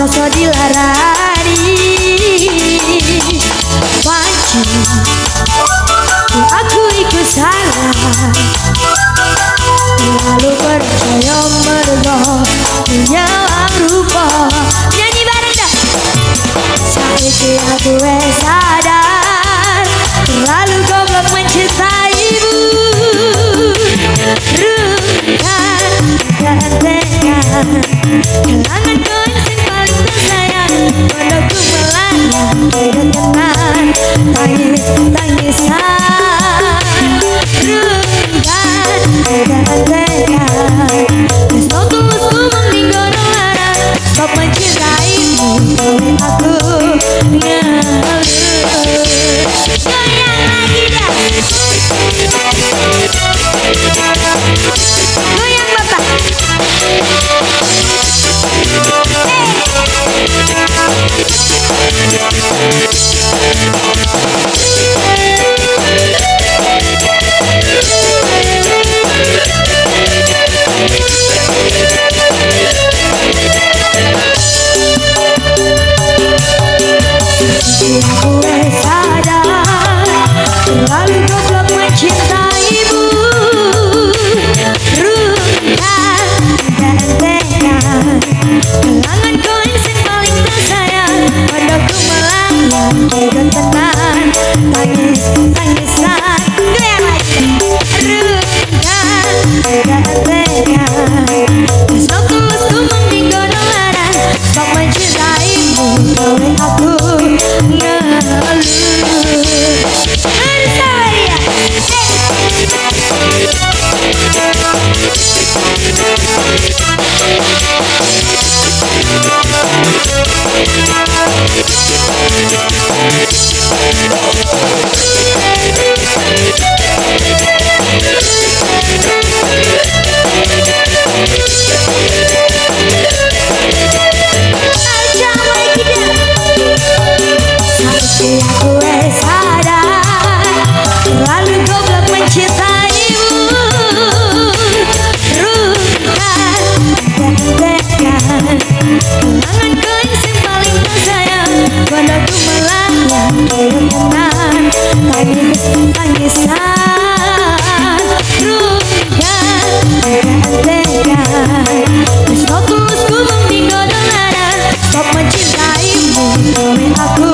rasa dilarani panci aku ikut salah lalu percaya mergo punya rupa nyanyi bareng dah saiki aku sadar terlalu goblok mencintaimu rukan dan tekan kelangan kau yang paling tersayang padaku melayang dengan tenang tangisan rukan dan tekan Wisno tulusku mendinggo nolaran stop mencintaimu oleh aku ngeluh goyang lagi dah goyang bapak gue sadar terlalu goblok mencintaimu rukan dan tekan kelangan kau yang paling tersayang padaku melayang dengan tenang tangisan goyang lagi rukan dan tekan Wisno tulusku mendinggo nolaran stop mencintaimu oleh aku ngeluh gue sadar terlalu goblok mencintaimu rukan dan tekan kelangan kau yang paling tersayang padaku melayang dengan tenang tangisan rukan dan tekan Wisno tulusku mendinggo nolaran stop mencintaimu oleh aku